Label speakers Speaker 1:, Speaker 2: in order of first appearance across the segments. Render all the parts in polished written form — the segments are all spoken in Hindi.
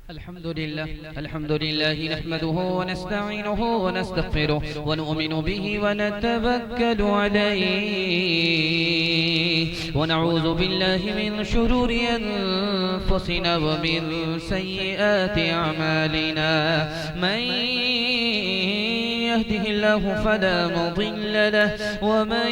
Speaker 1: अल्हम्दुलिल्लाह नहमदुहु व नस्तईनुहु व नस्तगफिरुहु व नु'मिनु बिही व नतवक्कलु अलैहि व नऊज़ु बिल्लाहि मिन शुरूरि अनफुसिना व मिन सय्यिआति अमालिना मन यहदिहिल्लाहु फला मुदिल्ल लहु व मन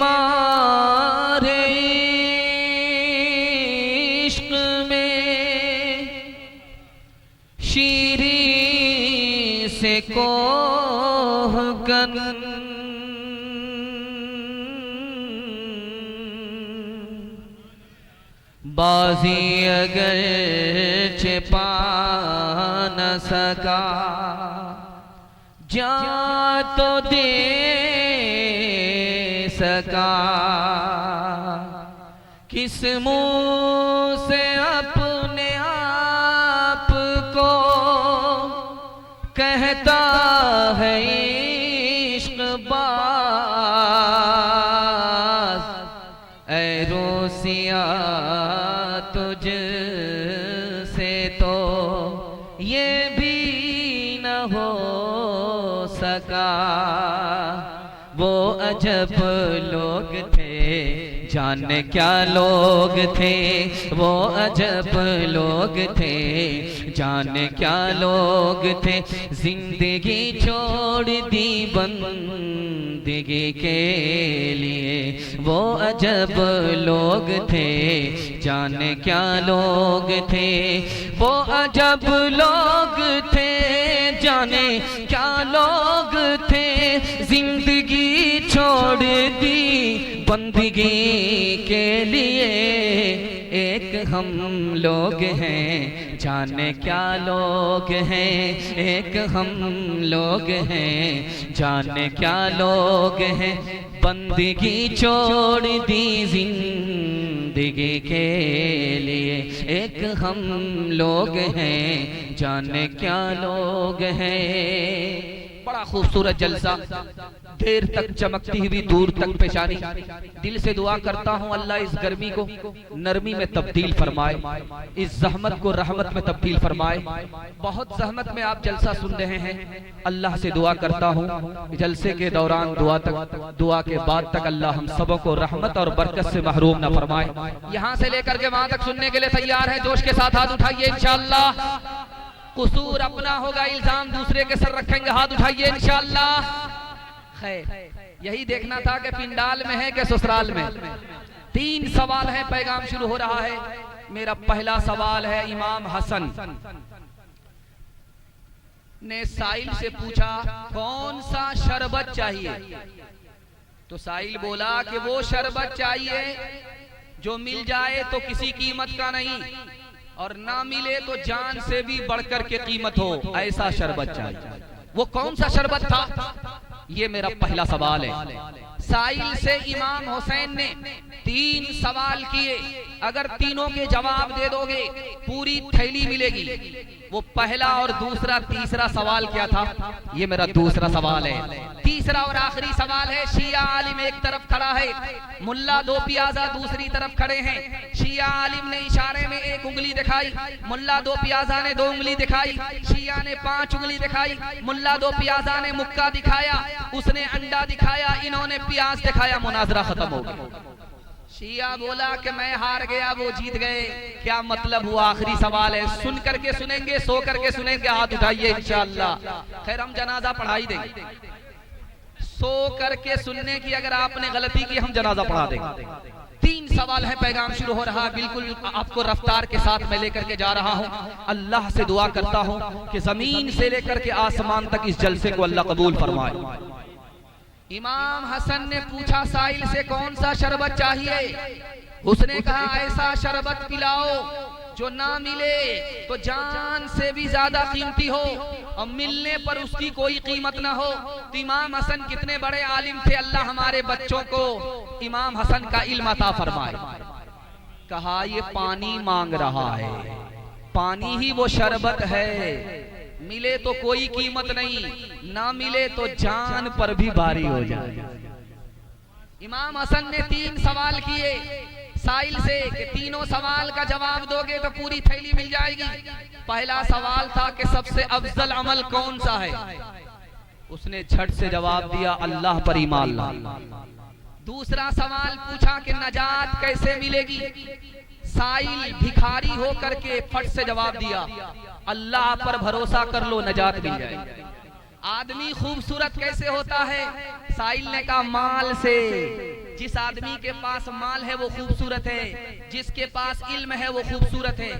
Speaker 1: मारे इश्क में शीरी से कोहकन बाजी अगर छिपा न सका जा तो दे सका। किस मुंह से अपने आप को कहता है इश्क बाज। ऐ रोसिया तुझ से तो ये भी न हो सका। वो अजब लोग थे जाने क्या लोग थे, वो अजब लोग थे जाने क्या लोग थे। जिंदगी छोड़ दी बंदगी के लिए, वो अजब लोग थे जाने क्या लोग थे। वो अजब लोग थे जाने क्या लोग थे। जिंदगी छोड़ दी बंदगी के लिए। एक हम लोग हैं जाने क्या लोग हैं, एक हम लोग हैं जाने क्या लोग हैं। बंदगी छोड़ दी जिंदगी के लिए। एक हम लोग हैं जाने क्या लोग हैं। बड़ा खूबसूरत जलसा, देर तक चमकती हुई दूर तक पेशानी। दिल से दुआ करता हूँ अल्लाह इस गर्मी को नरमी में तब्दील फरमाए, इस जहमत को रहमत में तब्दील फरमाए। बहुत जहमत में आप जलसा सुन रहे हैं। अल्लाह से दुआ करता हूँ जलसे के दौरान दुआ के बाद तक अल्लाह हम सबों को रहमत और बरकत से महरूम न फरमाए। यहाँ से लेकर के वहां तक सुनने के लिए तैयार है? जोश के साथ हाथ उठाइए इंशाअल्लाह। कसूर अपना होगा, इल्जाम दूसरे के सर रखेंगे, हाथ उठाइए इंशाअल्लाह। खैर, यही देखना था कि पिंडाल में है कि ससुराल में। 3 सवाल है, पैगाम शुरू हो रहा है। मेरा पहला सवाल है, इमाम हसन ने साइल से पूछा कौन सा शरबत चाहिए? तो साइल बोला कि वो शरबत चाहिए जो मिल जाए तो किसी कीमत का नहीं, और ना मिले तो जान से भी बढ़कर के कीमत हो, ऐसा शरबत चाहिए। वो कौन सा शरबत था? ये मेरा पहला सवाल है। साइल से इमाम हुसैन ने 3 सवाल किए, अगर तीनों के जवाब दे दोगे पूरी थैली मिलेगी। वो पहला और दूसरा, तीसरा सवाल क्या था? ये मेरा दूसरा सवाल है। तीसरा और आखिरी सवाल है। शिया आलिम एक तरफ खड़ा है, मुल्ला दो पियाजा दूसरी तरफ खड़े हैं। शिया आलिम ने इशारे में 1 उंगली दिखाई, मुल्ला दो पियाजा ने 2 उंगली दिखाई। शिया ने 5 उंगली दिखाई, मुल्ला दो पियाजा ने मुक्का दिखाया, उसने अंडा दिखाया, इन्होंने प्याज दिखाया। मुनाजरा खत्म हो गया। शिया बोला कि मैं हार गया, वो जीत गए। क्या मतलब हुआ? आखिरी सवाल है, सुन करके सुनेंगे, सो करके सुनेंगे? हाथ उठाइए इंशाअल्लाह। खैर हम जनाजा पढ़ाई देंगे। सो करके सुनने की अगर आपने गलती की, हम जनाजा पढ़ा देंगे। 3 सवाल है, पैगाम शुरू हो रहा है। बिल्कुल आपको रफ्तार के साथ मैं लेकर के जा रहा हूँ। अल्लाह से दुआ करता हूँ कि जमीन से लेकर के आसमान तक इस जलसे को अल्लाह कबूल फरमाए। इमाम हसन ने पूछा साइल से कौन सा शरबत चाहिए? उसने कहा ऐसा शरबत पिलाओ जो ना मिले तो जान से भी ज्यादा कीमती हो और मिलने पर उसकी कोई कीमत ना हो। तो इमाम हसन कितने बड़े आलिम थे, अल्लाह हमारे बच्चों को इमाम हसन का इल्म अता फरमाए। कहा ये पानी मांग रहा है, पानी ही वो शरबत है, मिले तो कोई कीमत नहीं, ना मिले तो जान पर भी भारी हो जाए। इमाम हसन ने 3 सवाल किए साइल से कि तीनों सवाल का जवाब दोगे तो पूरी थैली मिल जाएगी। पहला सवाल था कि सबसे अफजल अमल कौन सा है? उसने झट से जवाब दिया अल्लाह पर ईमान लाना। दूसरा सवाल पूछा कि नजात कैसे मिलेगी? साइल भिखारी हो करके फट से जवाब दिया अल्लाह पर भरोसा कर लो, नजात मिल जाएगी। आदमी खूबसूरत कैसे होता है? साइल ने कहा माल से। जिस आदमी के पास माल है वो खूबसूरत है, जिसके पास इल्म है वो खूबसूरत है।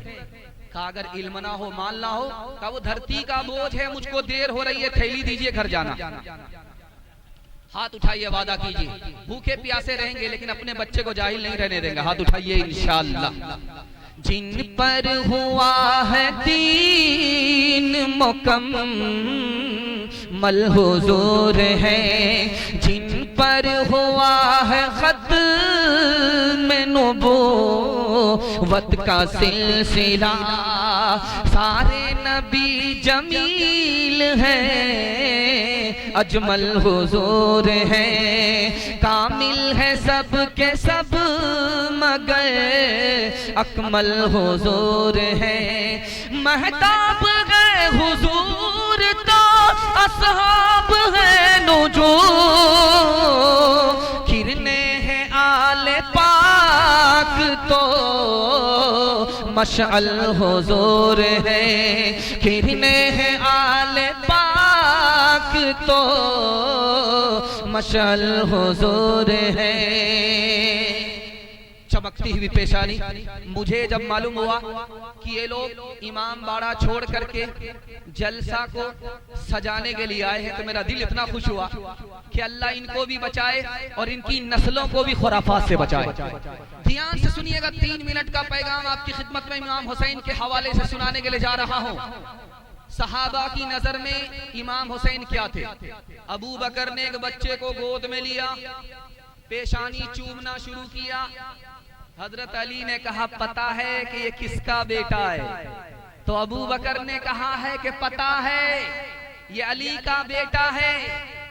Speaker 1: कहा अगर इल्म ना हो, माल ना हो, कहा वो धरती का बोझ है, मुझको देर हो रही है, थैली दीजिए, घर जाना। हाथ उठाइए, वादा कीजिए, भूखे प्यासे रहेंगे लेकिन अपने बच्चे को जाहिल नहीं रहने देंगे। हाथ उठाइए इंशाअल्लाह। जिन पर हुआ है दीन मुकम्मल हुजूर है, जिन पर हुआ है खत्म नबूवत का सिलसिला, सारे नबी जमील है, अजमल हुजूर है, कामिल है सब के सब मगर अकमल हुजूर है। महताब गए हुजूर तो असहाब है नुजूम, किरने हैं आले पाक तो मशअल हुजूर है, किरने हैं आले पाक तो मशअल हुजूर है। चमकती हुई पेशानी। मुझे जब मालूम हुआ कि ये लोग इमाम बाड़ा छोड़ करके जलसा को सजाने के लिए आए हैं तो मेरा दिल इतना खुश हुआ कि अल्लाह इनको भी बचाए और इनकी नस्लों को भी खुराफात से बचाए। ध्यान से सुनिएगा, 3 मिनट का पैगाम आपकी खिदमत में इमाम हुसैन के हवाले से सुनाने के लिए जा रहा हूँ। सहाबा की नजर में इमाम हुसैन क्या थे? अबू बकर ने एक बच्चे को गोद में लिया, पेशानी चूमना शुरू किया। हजरत अली ने कहा पता है कि ये किसका बेटा है? तो अबू बकर ने कहा है कि पता है ये अली का बेटा है,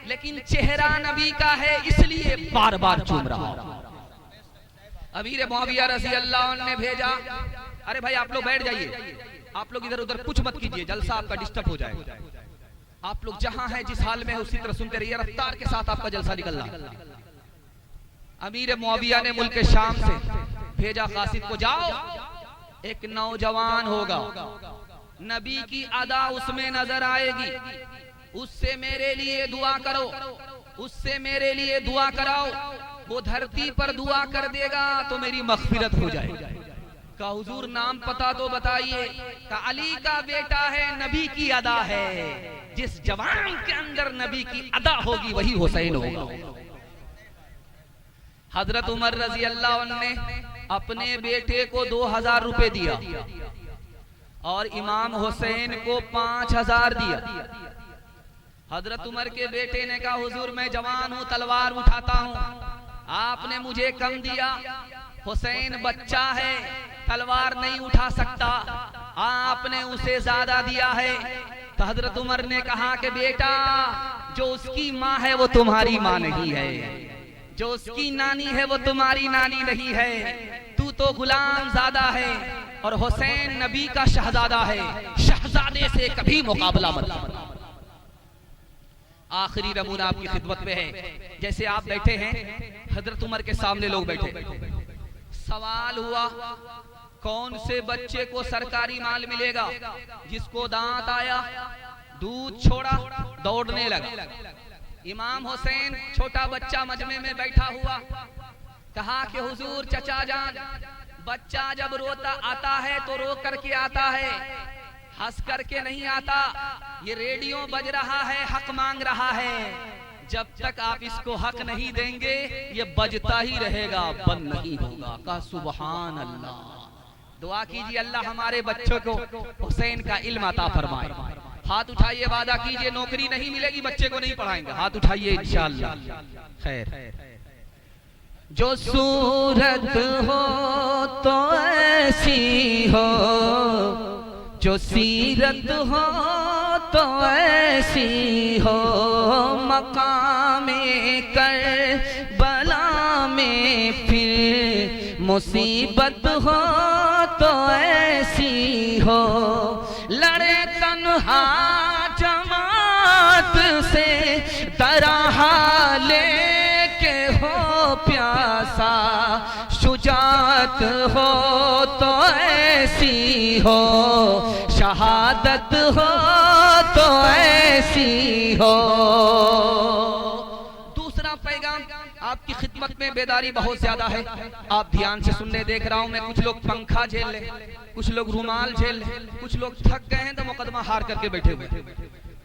Speaker 1: लेकिन चेहरा नबी का है इसलिए बार बार चूम रहा। अमीर मुआविया रज़ी अल्लाह अन्हु ने भेजा, अरे भाई आप लोग बैठ जाइए, आप लोग इधर उधर कुछ मत कीजिए, जलसा आपका डिस्टर्ब हो जाएगा। आप लोग जहां हैं जिस हाल में है उसी तरह सुनते रहिए, रफ्तार के साथ आपका जलसा निकल रहा। अमीर मुआविया ने मुल्क शाम से भेजा कासिद को, जाओ एक नौजवान होगा, नबी की अदा उसमें नजर आएगी, उससे मेरे लिए दुआ करो, उससे मेरे लिए दुआ कराओ, वो धरती पर दुआ कर देगा तो मेरी मग़फ़िरत हो जाएगी। का हुजूर नाम पता तो बताइए। का अली का बेटा है, नबी की अदा है, जिस जवान के अंदर नबी की अदा होगी वही हुसैन होगा। हजरत उमर रजी अल्लाह अन्हु ने अपने बेटे को 2000 रुपए दिया और इमाम हुसैन को 5000 दिया। हजरत उमर के बेटे ने कहा हुजूर मैं जवान हूँ, तलवार उठाता हूँ, आपने मुझे कम दिया, हुसैन बच्चा है, तलवार नहीं उठा सकता, आपने उसे ज्यादा दिया है। तो हजरत उमर ने कहा कि बेटा, जो उसकी माँ है वो तुम्हारी माँ नहीं है, जो उसकी नानी है वो तुम्हारी नानी नहीं है, तू तो गुलाम ज्यादा है और हुसैन नबी का शहजादा है, शहजादे से कभी मुकाबला मत। आखिरी नमूना आपकी खिदमत में है। जैसे आप बैठे हैं, हजरत उमर के सामने लोग बैठे, सवाल हुआ कौन से बच्चे को सरकारी माल मिलेगा? जिसको दांत आया, दूध छोड़ा, दौड़ने लगा। इमाम हुसैन छोटा बच्चा मजमे में बैठा हुआ, कहा कि हुजूर चचा जान, बच्चा जब रोता आता है तो रो करके आता है, हंस करके नहीं आता। ये रेडियो बज रहा है, हक मांग रहा है, जब तक आप इसको हक नहीं देंगे ये बजता ही रहेगा, बंद नहीं होगा। का सुबहान अल्लाह। दुआ कीजिए अल्लाह हमारे बच्चों को हुसैन का इल्म अता फरमाए। हाथ उठाइए, वादा कीजिए नौकरी नहीं मिलेगी, बच्चे को नहीं पढ़ाएंगे। हाथ उठाइए इंशाअल्लाह। खैर, जो सूरत हो तो ऐसी हो, जो सीरत हो तो ऐसी हो, मकामे करबला में फिर मुसीबत हो तो ऐसी हो, लड़े तन्हा जमात से तरहा लेके हो प्यासा, शुजात हो तो ऐसी हो, शहादत हो तो ऐसी हो। दूसरा पैगाम आपकी खिदमत में बेदारी बहुत ज्यादा है, आप ध्यान से सुनने देख रहा हूं मैं। कुछ लोग पंखा झेल ले, कुछ लोग रुमाल झेल ले, कुछ लोग थक गए हैं तो मुकदमा हार करके बैठे हुए।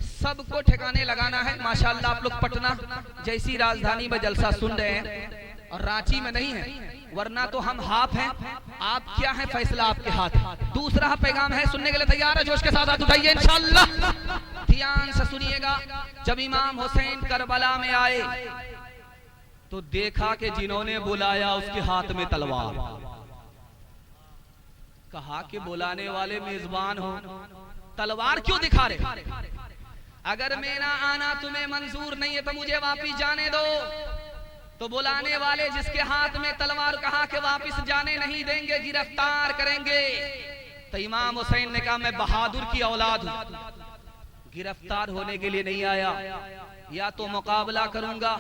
Speaker 1: सबको ठिकाने लगाना है। माशाअल्लाह आप लोग पटना जैसी राजधानी में जलसा सुन रहे हैं और रांची में नहीं है, वरना तो हम हाफ हैं, आप क्या हैं, फैसला आपके हाथ। दूसरा पैगाम है, सुनने के लिए तैयार है? जोश के साथ हाथ उठाइए इंशाअल्लाह। ध्यान से सुनिएगा। जब इमाम हुसैन करबला में आए तो देखा कि जिन्होंने बुलाया उसके हाथ में तलवार। कहा कि बुलाने वाले मेजबान हो, तलवार क्यों दिखा रहे? अगर मेरा आना तुम्हें मंजूर नहीं है तो मुझे वापिस जाने दो। तो बुलाने वाले जिसके हाथ में तलवार, कहा कि वापिस जाने नहीं देंगे, गिरफ्तार करेंगे। तो इमाम हुसैन ने कहा मैं बहादुर की औलाद हूं, गिरफ्तार होने के लिए नहीं आया, या तो मुकाबला करूंगा,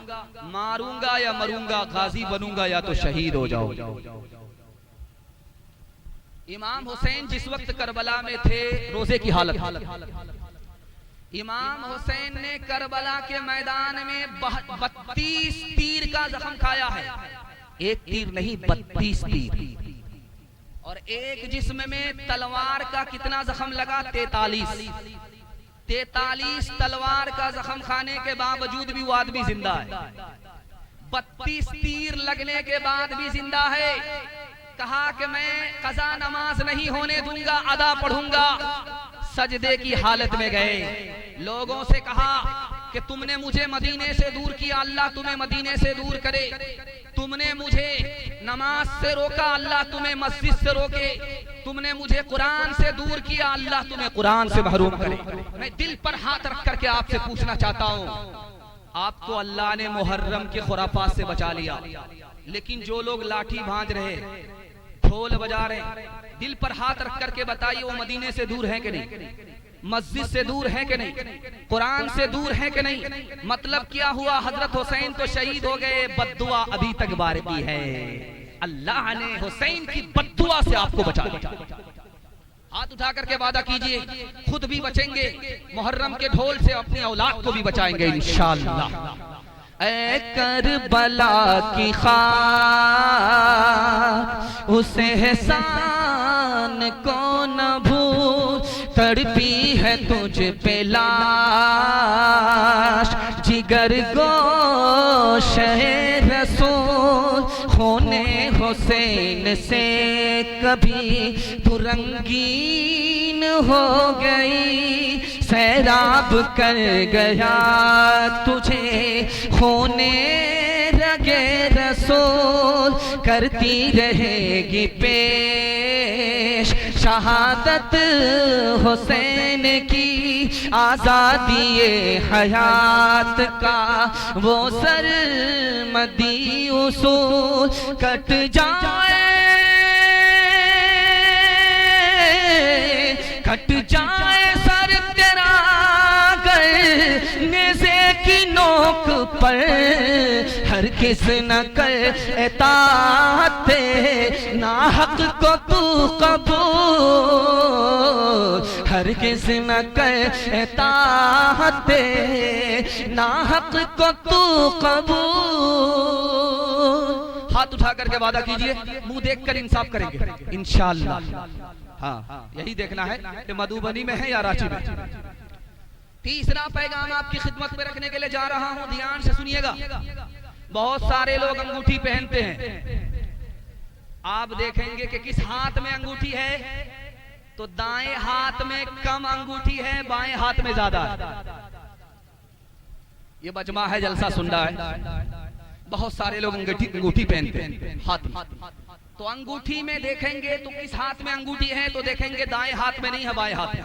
Speaker 1: मारूंगा या मरूंगा, गाजी बनूंगा या तो शहीद हो जाओ। इमाम हुसैन जिस वक्त करबला में थे, रोजे की हालत। इमाम हुसैन ने करबला के मैदान में 32 तीर का जख्म खाया है। एक तीर नहीं, 32 तीर। और एक जिस्म में तलवार का कितना जख्म लगा? 43 तलवार का जख्म खाने के बावजूद भी वो आदमी जिंदा है। 32 तीर लगने के बाद भी जिंदा है। कहा कि मैं कज़ा नमाज नहीं होने दूंगा, अदा पढ़ूंगा। सजदे की हालत में गए, लोगों से कहा कि तुमने मुझे मदीने से दूर किया, अल्लाह तुम्हें मदीने से दूर करे। तुमने मुझे नमाज से रोका, अल्लाह तुम्हें मस्जिद से रोके। तुमने मुझे कुरान से दूर किया, अल्लाह तुम्हें कुरान से महरूम करे। मैं दिल पर हाथ रख करके आपसे पूछना चाहता हूँ, आपको अल्लाह ने मुहर्रम के खुराफात से बचा लिया, लेकिन जो लोग लाठी भांज रहे, ढोल बजा रहे, दिल पर हाथ रख करके बताइए वो मदीने से दूर है कि नहीं? मस्जिद से दूर है कि नहीं? कुरान से दूर है कि नहीं? मतलब क्या हुआ? हजरत हुसैन तो शहीद हो गए, बद्दुआ अभी तक बारती है। अल्लाह ने हुसैन की बद्दुआ से आपको बचा लिया। हाथ उठा करके वादा कीजिए, खुद भी बचेंगे, मुहर्रम के ढोल से अपनी औलाद को भी बचाएंगे इंशाअल्लाह। ऐ करबला की खाक उस एहसान को न भूल, तड़पी है तुझ पे लाश, जिगर गोशे रसूल होने हुसैन से कभी तू रंगीन हो गई, सैराब कर गया तुझे होने लगे रसूल करती रहेगी पेश शहादत हुसैन की आजादी हयात का वो सर मदी उसूल कट जाए सर तेरा नेज़े की नोक पर हर किस न कर एतात ना हक को तू कबूल हर किस न कर एतात ना हक को तू कबूल। हाथ उठा करके वादा कीजिए, मुंह देखकर इंसाफ करेंगे इंशाअल्लाह। हाँ, यही देखना है कि मधुबनी में है या रांची में। तीसरा पैगाम आपकी खिदमत में रखने के लिए जा रहा हूं, ध्यान से सुनिएगा। बहुत सारे लोग अंगूठी पहनते हैं, आप देखेंगे कि किस हाथ में अंगूठी है, तो दाएं हाथ में कम अंगूठी है, बाएं हाथ में ज्यादा है। ये बजमा है, जलसा सुन रहा है। बहुत सारे लोग अंगूठी पहनते हैं हाथ में, तो अंगूठी में देखेंगे तो किस हाथ में अंगूठी है, तो देखेंगे दाएं हाथ में नहीं है, बाएं हाथ में।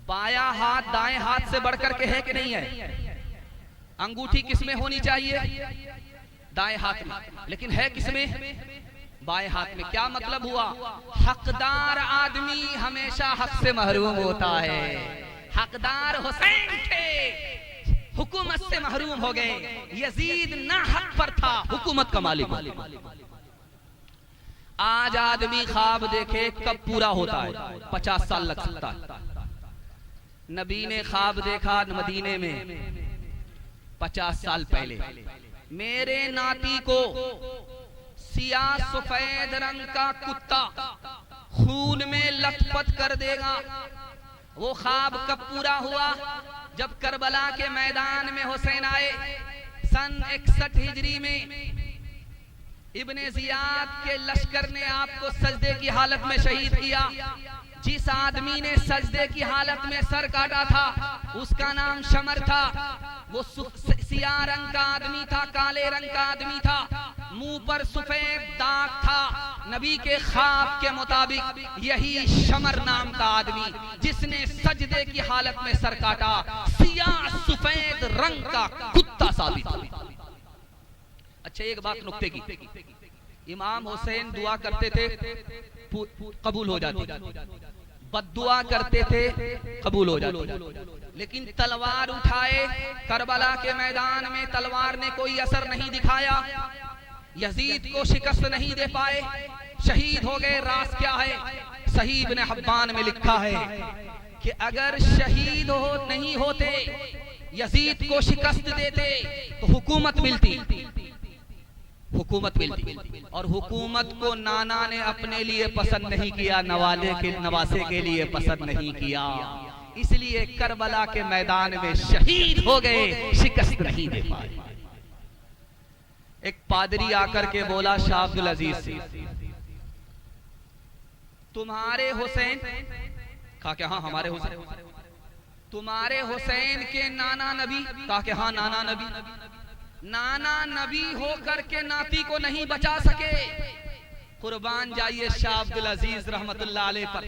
Speaker 1: बायां हाथ दाएं हाथ से बढ़कर के है कि नहीं है? अंगूठी किस में होनी चाहिए? दाएं हाथ में, लेकिन है किस में? बाएं हाथ में। क्या मतलब हुआ? हकदार आदमी हमेशा हक से महरूम होता है। हकदार हुसैन थे, हुकूमत से महरूम हो गए। यजीद ना हक पर था, हुकूमत का मालिक। आज आदमी ख्वाब देखे कब पूरा होता है? 50 साल लग सकता है। नबी ने ख्वाब देखा मदीने में 50 साल पहले, मेरे नाती को सियाह सफेद रंग का कुत्ता खून में लथपथ कर देगा। वो ख्वाब कब पूरा हुआ? जब करबला के मैदान में हुसैन आए सन 61 हिजरी में। इब्ने जियाद के लश्कर ने आपको सजदे की हालत में शहीद किया। जिस आदमी ने सजदे की हालत में सर काटा था उसका नाम शमर था। वो सियाह रंग का आदमी था, काले रंग का आदमी था, मुंह पर सफेद दाग था। नबी के ख्वाब के मुताबिक यही शमर नाम का आदमी जिसने सजदे की हालत में सर काटा, सियाह सफेद रंग का कुत्ता साबित हुआ। अच्छा, एक बात नुक्ते की, इमाम हुसैन दुआ करते थे कबूल हो जाती, बद्दुआ करते थे कबूल हो जाती। लेकिन तलवार उठाए करबला के मैदान में, तलवार ने कोई असर नहीं दिखाया, यजीद को शिकस्त नहीं दे पाए, शहीद हो गए। राज क्या है? सही इब्ने हब्बान में लिखा है कि अगर शहीद नहीं होते, यजीद को शिकस्त देते तो हुकूमत मिलती। और हुकूमत को नाना ने अपने लिए पसंद नहीं किया, नवासे के लिए पसंद नहीं किया, इसलिए करबला के मैदान में शहीद हो गए, शिकस्त नहीं दे पाए। एक पादरी आकर के बोला शाह अब्दुल अजीज से, तुम्हारे हुसैन, कहा कि हाँ हमारे हुसैन, तुम्हारे हुसैन के नाना नबी, कहा कि हाँ नाना नबी, नाना नबी हो करके नाती को नहीं बचा सके। कुर्बान जाइए शाह अब्दुल अजीज रहमतुल्लाह अलैह पर।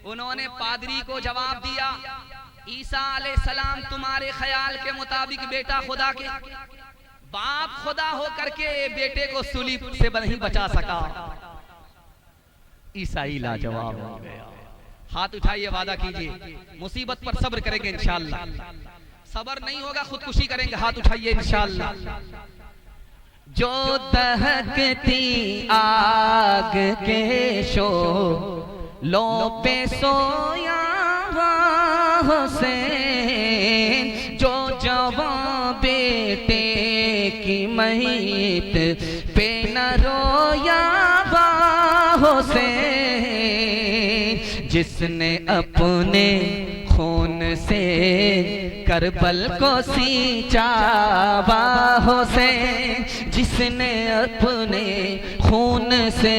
Speaker 1: उन्होंने पादरी को जवाब दिया, ईसा अलैहिस्सलाम तुम्हारे ख्याल के मुताबिक बेटा खुदा के, बाप खुदा हो करके बेटे को सूली से नहीं बचा सका। ईसाई लाजवाब हो गया। हाथ उठाइए, वादा कीजिए मुसीबत पर सब्र करेंगे इंशाअल्लाह। सबर नहीं होगा खुदकुशी करेंगे। हाथ उठाइए इंशाअल्लाह। जो दहकती आग के शोलों पे सोया हुसैन, जो जवां बेटे की मैत पे न रोया हुसैन, जिसने अपने खून से करबल को सींचा हुसैन, जिसने अपने खून से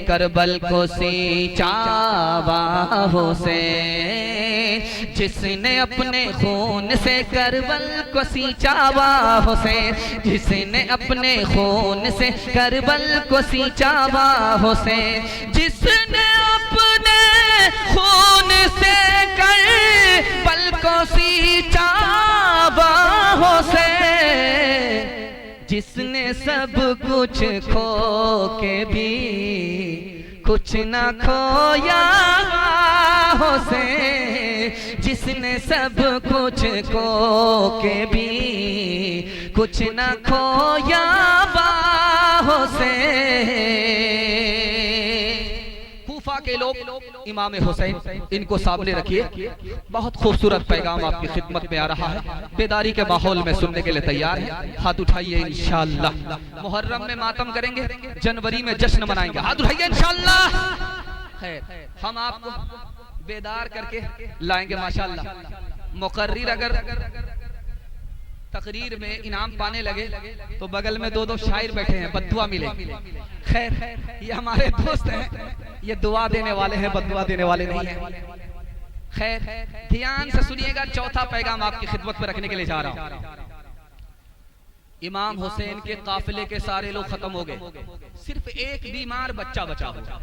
Speaker 1: करबल को सींचा हुसैन, जिसने अपने खून से करबल को सींचा बाहों से, जिसने अपने खून से करबल को सींचा बाहों से, जिसने अपने खून से करबल को सींचा बाहों से, जिसने सब कुछ खो के भी कुछ ना खोया बाहों से, जिसने सब कुछ खो के भी कुछ ना खोया बाहों से। कूफा के लोग इमाम हुसैन इनको सामने रखिए, बहुत खूबसूरत पैगाम आपकी खिदमत में आ रहा है, बेदारी के माहौल में सुनने के लिए तैयार है। हाथ उठाइए इंशाअल्लाह। मुहर्रम में मातम करेंगे, जनवरी में जश्न मनाएंगे, हाथ उठाइए इंशाअल्लाह। खैर, हम आपको बेदार करके लाएंगे माशाअल्लाह। मुकर्रिर अगर तकरीर में इनाम पाने लगे तो बगल में दो दो शायर बैठे हैं, बद्दुआ मिले। खैर, ये हमारे दोस्त हैं, ये दुआ देने वाले हैं, बद्दुआ देने वाले नहीं हैं। खैर, ध्यान से सुनिएगा, चौथा पैगाम आपकी खिदमत में रखने के लिए जा रहा हूं। इमाम हुसैन के काफिले के सारे लोग खत्म हो गए, सिर्फ एक बीमार बच्चा बचा हुआ।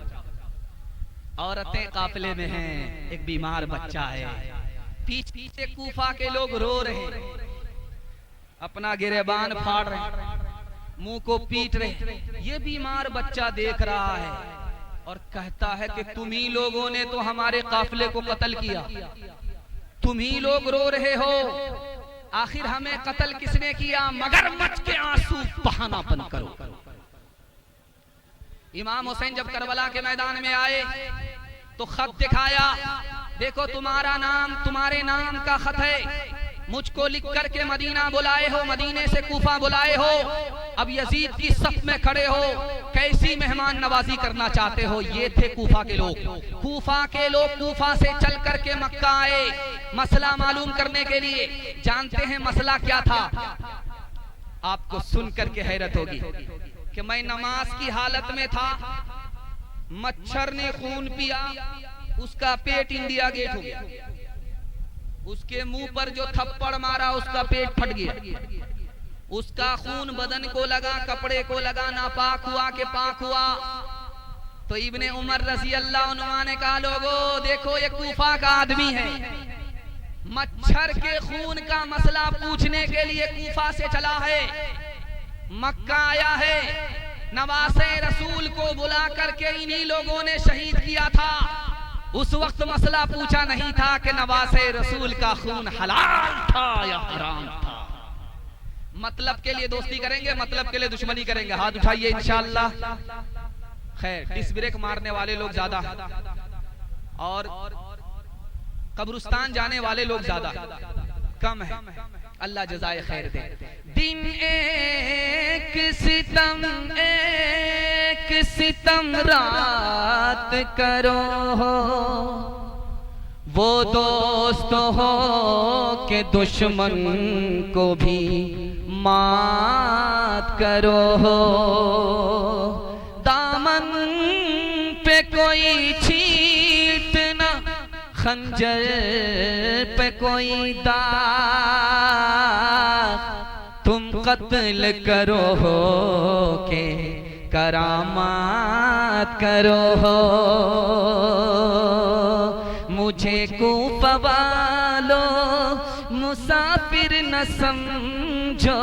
Speaker 1: औरतें काफिले में हैं, एक बीमार बच्चा है, पीछे कूफा के लोग रो रहे हैं, अपना गिरेबान फाड़ रहे, मुंह को पीट रहे। ये बीमार बच्चा देख रहा है और कहता है कि तुम ही लोगों ने तो हमारे काफिले को कत्ल किया, तुम ही लोग रो रहे हो, आखिर हमें कत्ल किसने किया? मगरमच्छ के आंसू बहाना बंद करो। इमाम हुसैन जब करबला के मैदान में आए तो खत दिखाया, देखो तुम्हारा नाम, तुम्हारे नाम का खत है, मुझको लिख करके मदीना बुलाए हो, मदीने से कूफा बुलाए हो, अब यजीद की सफ में खड़े हो, कैसी मेहमान नवाजी करना चाहते हो? ये थे कूफा के लोग। कूफा के लोग कूफा से चल करके मक्का आए मसला मालूम करने के लिए। जानते हैं मसला क्या था? आपको सुन करके हैरत होगी कि मैं नमाज की हालत में था, मच्छर ने खून पिया, उसका पेट इंडिया गेट हो गया, उसके मुंह पर जो थप्पड़ मारा उसका पेट फट गया, उसका खून बदन को लगा, कपड़े को लगा, नापाक हुआ के पाक हुआ। तो इब्ने उमर रज़ी अल्लाह अन्हु ने कहा, लोगो देखो ये कूफा का आदमी है, मच्छर के खून का मसला पूछने के लिए कूफा से चला है, मक्का आया है, नवासे रसूल को बुला करके इन्हीं लोगों ने शहीद किया था। उस वक्त मसला पूछा नहीं था कि नवासे रसूल का खून हलाल था या हराम था। मतलब के लिए दोस्ती करेंगे, मतलब के लिए दुश्मनी करेंगे, हाथ उठाइए इंशाअल्लाह। खैर, डिस ब्रेक मारने वाले लोग ज्यादा और कब्रिस्तान जाने वाले लोग ज्यादा कम है, अल्लाह जज़ाए खैर दे। दिन एक सितम रात करो हो, वो दोस्त हो के दुश्मन को भी मात करो हो। दामन पे कोई छींट ना, खंजर पे कोई दाग, तुम कत्ल करो हो के करामात करो हो। मुझे कूफा वालो मुसाफिर न समझो,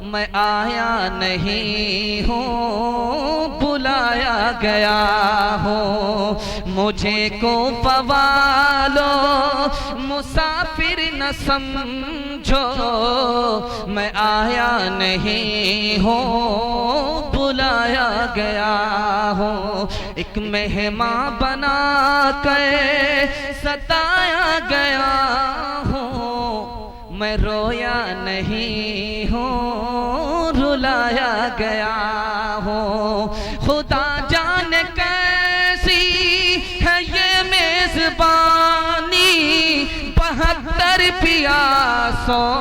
Speaker 1: मैं आया नहीं हूँ बुलाया गया हूँ। मुझे कूफा वालो मुसाफिर न समझो, मैं आया नहीं हूँ बुलाया गया हूँ। एक मेहमान बना कर सताया गया हूँ, मैं रोया नहीं हूँ रुलाया गया हूँ। खुदा जाने कैसी है ये मेजबानी, 72 पियासों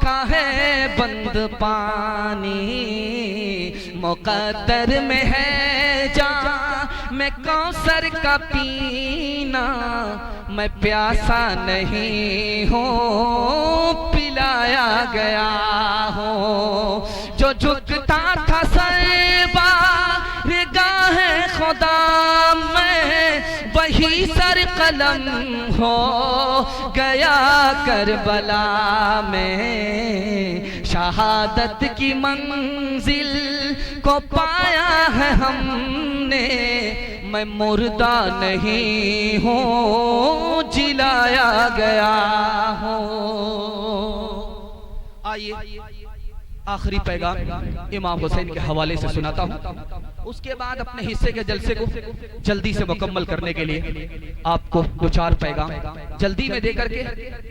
Speaker 1: का है बंद पानी। मुक़द्दर में है जा मैं कौसर का पीना, मैं प्यासा नहीं हूँ पिलाया गया हूँ। जो झुकता था सरबा गाह खुदा में, वही सर कलम हो गया करबला में। शहादत की मंजिल को पाया है हमने, मैं मुर्दा नहीं हूँ जिलाया गया हूँ। आइए आखिरी पैगाम इमाम हुसैन के हवाले से सुनाता हूँ। उसके बाद अपने हिस्से के जलसे को जल्दी से मुकम्मल करने के लिए आपको दो चार पैगाम जल्दी में देकर के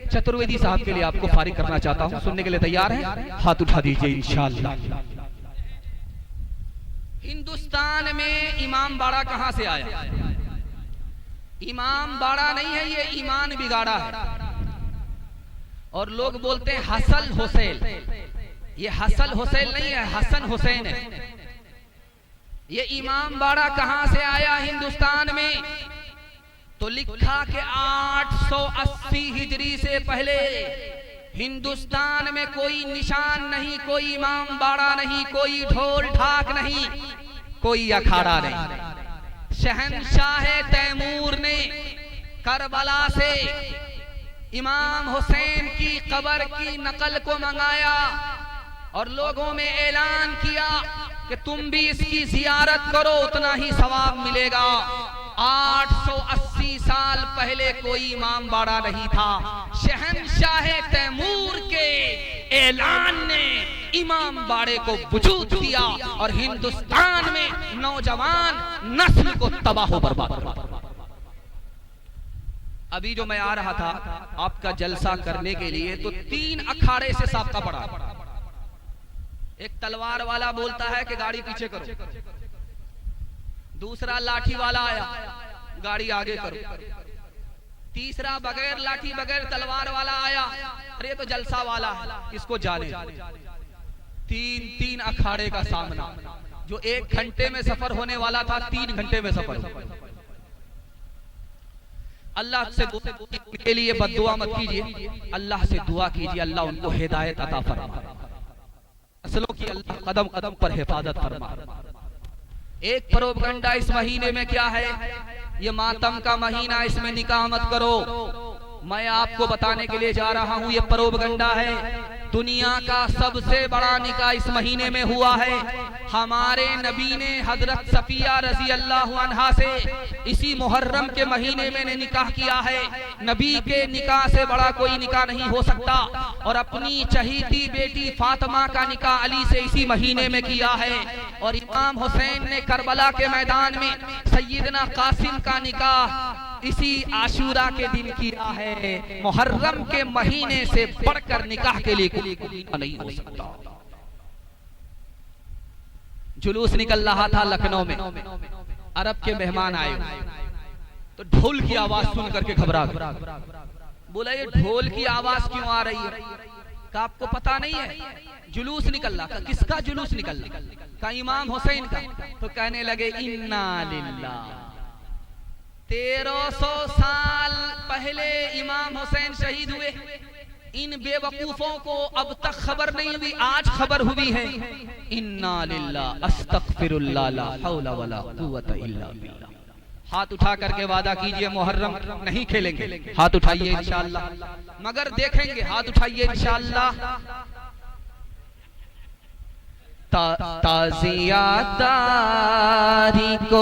Speaker 1: चतुर्वेदी साहब के लिए आपको फारिग करना चाहता हूँ। सुनने के लिए तैयार हैं? हाथ उठा दीजिए इंशाअल्लाह। हिंदुस्तान में इमाम बाड़ा कहां से आया? इमाम बाड़ा नहीं है, ये ईमान बिगाड़ा है। और लोग बोलते हैं हसन हुसैन, ये हसन हुसैन नहीं है, हसन हुसैन है। ये इमाम बाड़ा कहां से आया हिंदुस्तान में? तो लिखा कि 880 हिजरी से पहले हिंदुस्तान में कोई निशान नहीं, कोई इमाम बाड़ा नहीं, कोई ढोल ढाक नहीं, कोई अखाड़ा नहीं। शहंशाह तैमूर ने करबला से इमाम हुसैन की कब्र की नकल को मंगाया और लोगों में ऐलान किया कि तुम भी इसकी जियारत करो, उतना ही सवाब मिलेगा। 880 साल पहले कोई इमाम बाड़ा नहीं था। शहंशाह तैमूर के ऐलान ने इमाम बाड़े को वजूद दिया और हिंदुस्तान में नौजवान नस्ल को तबाह बर्बाद कर। अभी जो मैं आ रहा था आपका जलसा करने के लिए, तो 3 अखाड़े से साबका पड़ा। एक तलवार वाला बोलता है कि गाड़ी पीछे करो, दूसरा लाठी वाला आया गाड़ी आगे करो, तीसरा बगैर लाठी बगैर तलवार वाला आया, अरे तो जलसा वाला है इसको जाने। 3 अखाड़े का सामना। जो 1 घंटे में सफर होने वाला था 3 घंटे में सफर हो। अल्लाह से के लिए बद्दुआ मत कीजिए, अल्लाह से दुआ कीजिए अल्लाह उनको हिदायत अता फरमा, असलों की अल्लाह कदम कदम पर हिफाजत फरमा। एक प्रोपगंडा इस महीने में क्या है? ये मातम का महीना, इसमें निकाह मत करो। मैं आपको बताने के लिए जा रहा हूं, ये प्रोपगंडा है। दुनिया का सबसे बड़ा निकाह इस महीने में हुआ है। हमारे नबी ने हजरत सफिया रजी अल्लाह अन्हा से इसी मुहर्रम के महीने में निकाह किया है। नबी के निकाह से बड़ा कोई निकाह नहीं हो सकता। और अपनी चहीती बेटी फातिमा का निकाह अली से इसी महीने में किया है। और इमाम हुसैन ने करबला के मैदान में सैयदना कासिम का निकाह इसी आशूरा के दिन किया है। मुहर्रम के महीने से बढ़कर निकाह के लिए कोई नहीं हो सकता। जुलूस निकल रहा था लखनऊ में, अरब के मेहमान आए तो ढोल की आवाज सुन करके घबरा गए। बोला ये ढोल की आवाज क्यों आ रही है? का आपको पता नहीं है? जुलूस निकल रहा। किसका जुलूस निकल रहा? का इमाम हुसैन का। तो कहने लगे इन्ना लिल्लाह। 1300 साल पहले इमाम हुसैन शहीद हुए। इन बेवकूफों को अब तक खबर नहीं हुई, आज खबर हुई है। इन्ना लिल्लाह अस्तगफिरुल्लाह ला हौला वला कुव्वता इल्ला बिल्लाह। हाथ उठा करके वादा कीजिए मुहर्रम नहीं खेलेंगे। हाथ उठाइए इंशाअल्लाह, मगर देखेंगे। हाथ उठाइए इंशाअल्लाह। ताज़ियादारी को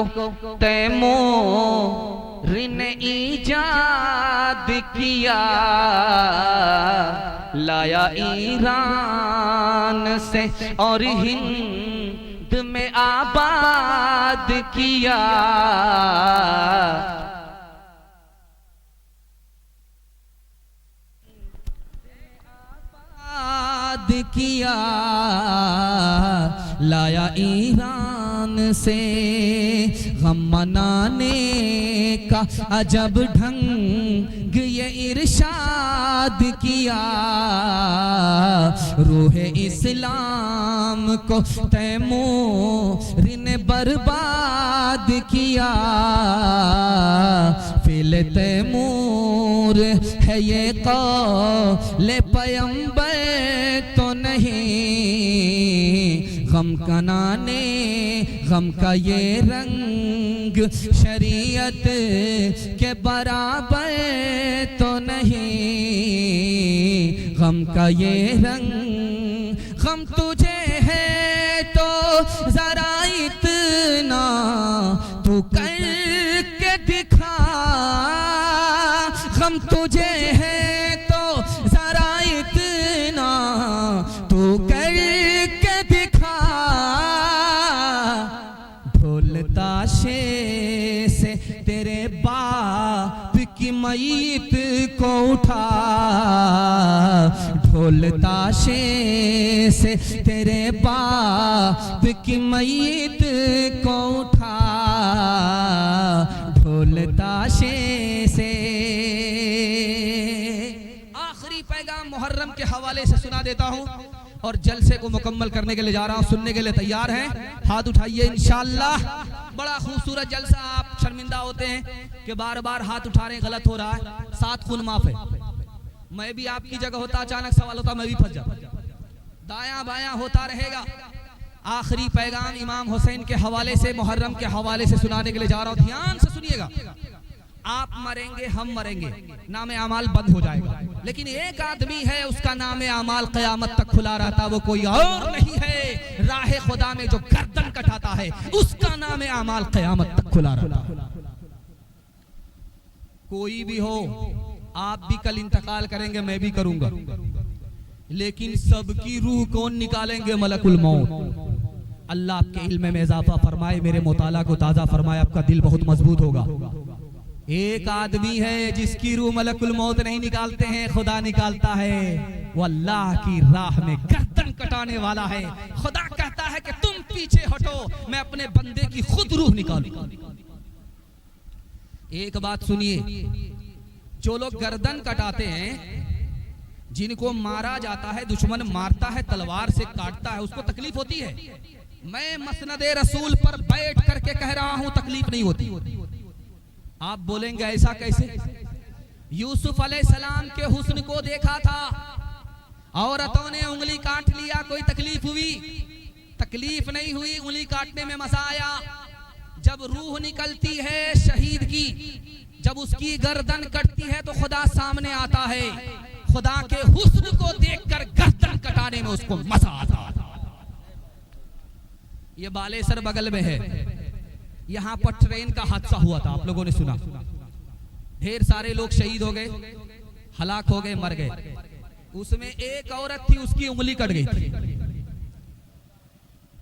Speaker 1: तैमूर ने ईजाद किया, लाया ईरान से और हिंद में आबाद किया। किया लाया ईरान से गम मनाने का अजब ढंग ये इरशाद किया, रूह इस्लाम को तैमूर ने बर्बाद किया। फिल तैमूर है ये कौल पैगंबर तो नहीं, गम कनाने गम का ये रंग शरीयत के बराबर तो नहीं, गम का ये रंग। गम तुझे है तो जरा इतना तू करके दिखा, गम तुझे है तो जरा इतना तू करके दिखा। ढोल ताशे से तेरे बाप की मईत को उठा, ढोल ताशे से तेरे बाप की मईत को उठा, ढोल ताशे से। आखिरी पैगाम मुहर्रम के हवाले से सुना देता हूं और जलसे को मुकम्मल करने के लिए जा रहा हूं। सुनने के लिए तैयार हैं? हाथ उठाइए इंशाअल्लाह। बड़ा खूबसूरत जलसा। आप शर्मिंदा होते हैं कि बार बार हाथ उठा रहे हैं, गलत हो रहा है। 7 खून माफ है। मैं भी आपकी जगह होता, अचानक सवाल होता, मैं भी फंस जाता। दायां बायां होता रहेगा। आखिरी पैगाम इमाम हुसैन के हवाले से, मुहर्रम के हवाले से सुनाने के लिए जा रहा हूं। ध्यान से सुनिएगा। आप मरेंगे, हम मरेंगे, नामे अमाल बंद हो जाएगा, लेकिन एक आदमी है उसका नामे अमाल क़यामत तक खुला रहता। वो कोई और नहीं है, राह खुदा में जो गर्दन कटाता है उसका नामे अमाल क़यामत तक खुला रहता। कोई भी हो, आप भी कल इंतकाल करेंगे, मैं भी करूंगा, लेकिन सबकी रूह कौन निकालेंगे? मलकुल मौत। अल्लाह आपके इल्म में इजाफा फरमाए, मेरे मुताला को ताज़ा फरमाए, आपका दिल बहुत मजबूत होगा। एक आदमी है जिसकी रूह मलकुल मौत नहीं निकालते हैं, खुदा निकालता है। वो अल्लाह की राह में गर्दन कटाने वाला है। खुदा कहता है कि तुम पीछे हटो, मैं अपने बंदे की खुद रूह निकालूं। एक बात सुनिए, जो लोग गर्दन कटाते हैं, जिनको मारा जाता है, दुश्मन मारता है, तलवार से काटता है, उसको तकलीफ होती है। मैं मसनदे रसूल पर बैठ करके कह रहा हूं, तकलीफ नहीं होती। आप बोलेंगे ऐसा कैसे? यूसुफ अलैहिस्सलाम के हुस्न को देखा था, औरतों ने उंगली काट लिया, कोई तकलीफ हुई? तकलीफ नहीं हुई, उंगली काटने में मजा आया। जब रूह निकलती है शहीद की, जब उसकी गर्दन कटती है तो खुदा सामने आता है। खुदा के हुस्न को देखकर गर्दन कटाने में उसको मजा आता है। ये बालेसर बगल में है, यहां पर ट्रेन का हादसा हुआ था, आप लोगों ने सुना। ढेर सारे लोग शहीद हो गए, हलाक हो गए, मर गए। उसमें एक औरत थी, उसकी उंगली कट गई थी।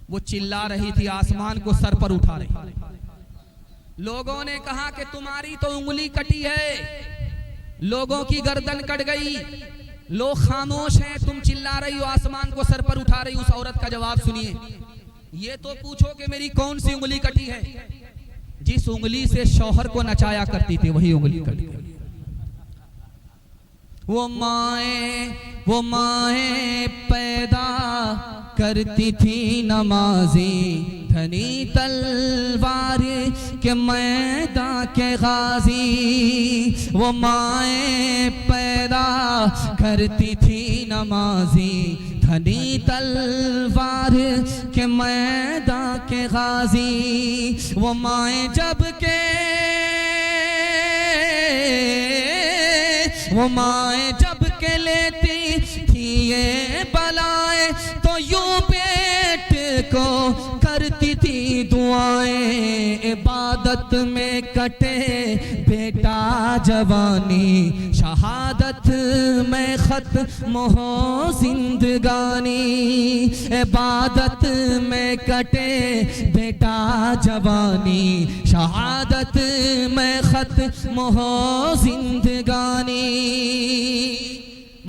Speaker 1: वो चिल्ला रही थी, आसमान को सर पर उठा रही। लोगों ने कहा कि तुम्हारी तो उंगली कटी है, लोगों की गर्दन कट गई, लोग खामोश हैं, तुम चिल्ला रही हो, आसमान को सर पर उठा रही। उस औरत का जवाब सुनिए, ये तो पूछो कि मेरी कौन सी उंगली कटी है? जिस उंगली से शौहर को नचाया करती थी वही उंगली कट गई। वो माए पैदा करती थी नमाजी, धनी तलवार के मैदान के गाजी। वो माए पैदा करती थी नमाजी, धनी तलवार के मैदान के गाजी। वो माए जब के लेती थी ये बलाएं, तो यूं पेट को करती थी दुआएं। इबादत में कटे बेटा जवानी, शहादत में खत्म हो जिंदगानी। इबादत में कटे बेटा जवानी, शहादत में खत्म हो जिंदगानी।